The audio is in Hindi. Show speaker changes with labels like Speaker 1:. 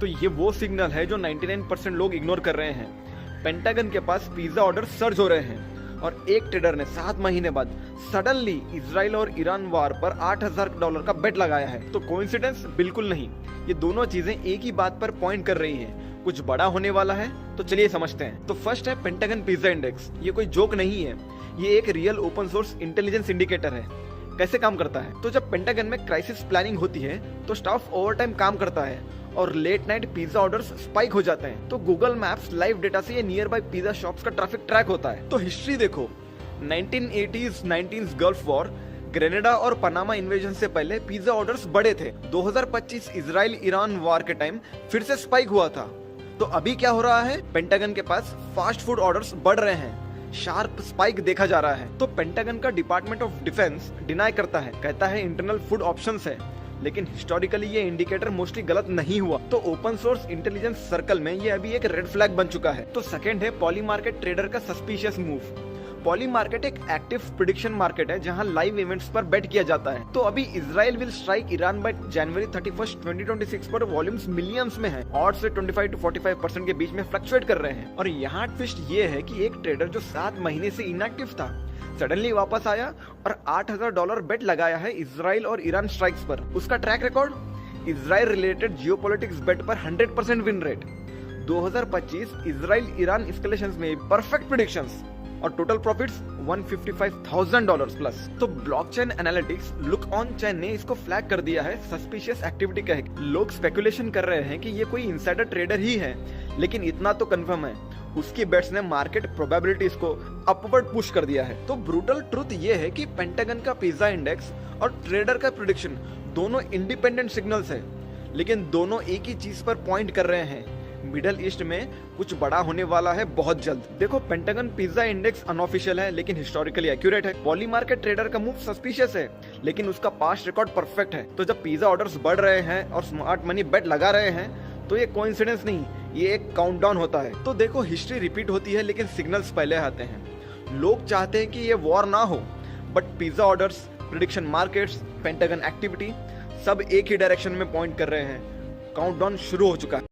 Speaker 1: तो ये वो सिग्नल है जो 99% लोग इग्नोर कर रहे हैं। पेंटागन के पास पिज्जा ऑर्डर सर्ज हो रहे हैं और एक ट्रेडर ने 7 महीने बाद सडनली इजराइल और ईरान वार पर $8,000 का बेट लगाया है। तो कोइंसिडेंस बिल्कुल नहीं, ये दोनों चीजें एक ही बात पर पॉइंट कर रही हैं, कुछ बड़ा होने वाला है। तो चलिए समझते हैं। तो फर्स्ट है पेंटागन पिज्जा इंडेक्स। ये कोई जोक नहीं है, ये एक real open source intelligence indicator है। कैसे काम करता है? तो जब पेंटागन में क्राइसिस प्लानिंग होती है तो स्टाफ ओवर टाइम काम करता है और late night pizza orders spike हो जाते हैं। तो गूगल मैप्स लाइव डेटा से ये नियर बाय पिज्जा शॉप्स का ट्रैफिक ट्रैक होता है। तो हिस्ट्री देखो, 1980s 19th Gulf war, Grenada और पनामा इन्वेजन से पहले पिज्जा ऑर्डर्स बड़े थे। 2025 इजराइल ईरान वॉर के टाइम फिर से स्पाइक हुआ था। तो अभी क्या हो रहा है? पेंटागन के पास फास्ट फूड ऑर्डर्स बढ़ रहे हैं, शार्प स्पाइक देखा जा रहा है। तो पेंटागन का डिपार्टमेंट ऑफ डिफेंस डिनाई करता है, कहता है इंटरनल फूड ऑप्शंस है, लेकिन हिस्टोरिकली ये इंडिकेटर मोस्टली गलत नहीं हुआ। तो ओपन सोर्स इंटेलिजेंस सर्कल में ये अभी एक रेड फ्लैग बन चुका है। तो सेकंड है पॉली मार्केट ट्रेडर का सस्पिशियस मूव। पॉली मार्केट एक एक्टिव प्रिडिक्शन मार्केट है जहां लाइव इवेंट्स पर बेट किया जाता है। तो अभी Israel will strike Iran bye जनवरी 31, 2026 पर वॉल्यूम्स मिलियंस में है और से 25 to 45% के बीच में फ्लक्चुएट कर रहे हैं। और यहाँ ट्विस्ट ये है कि एक ट्रेडर जो 7 महीने से इनएक्टिव था सडनली वापस आया और $8,000 बेट लगाया है इजराइल और ईरान स्ट्राइक्स पर। उसका track record, Israel related geopolitics bet पर 100% win rate, 2025 Israel Iran escalations में परफेक्ट प्रेडिक्शंस और टोटल प्रॉफिट्स $155,000 प्लस। तो blockchain analytics look on chain ने इसको फ्लैग कर दिया है सस्पिशियस एक्टिविटी कह के। लोग स्पेकुलेशन कर रहे हैं कि ये कोई इनसाइडर ट्रेडर ही है, लेकिन इतना तो कंफर्म है, उसकी बेट्स ने मार्केट प्रोबेबिलिटीज को अपवर्ड पुश कर दिया है। तो ब्रूटल ट्रुथ ये है कि पेंटागन का पिज्जा इंडेक्स और ट्रेडर का प्रेडिक्शन दोनों इंडिपेंडेंट सिग्नल्स है, लेकिन दोनों एक ही चीज पर पॉइंट कर रहे हैं, मिडल ईस्ट में कुछ बड़ा होने वाला है बहुत जल्द। देखो, पेंटागन पिज्जा इंडेक्स अनऑफिशियल है लेकिन हिस्टोरिकली एक्यूरेट है। पॉली मार्केट ट्रेडर का मूव सस्पिशियस है लेकिन उसका पास्ट रिकॉर्ड परफेक्ट है। तो जब पिज्जा ऑर्डर्स बढ़ रहे हैं और स्मार्ट मनी बेट लगा रहे हैं तो ये कोइंसिडेंस नहीं, ये एक काउंटडाउन होता है। तो देखो, हिस्ट्री रिपीट होती है लेकिन सिग्नल्स पहले आते हैं। लोग चाहते हैं कि ये वॉर ना हो, but pizza orders, prediction markets, pentagon activity सब एक ही डायरेक्शन में पॉइंट कर रहे हैं। काउंटडाउन शुरू हो चुका है।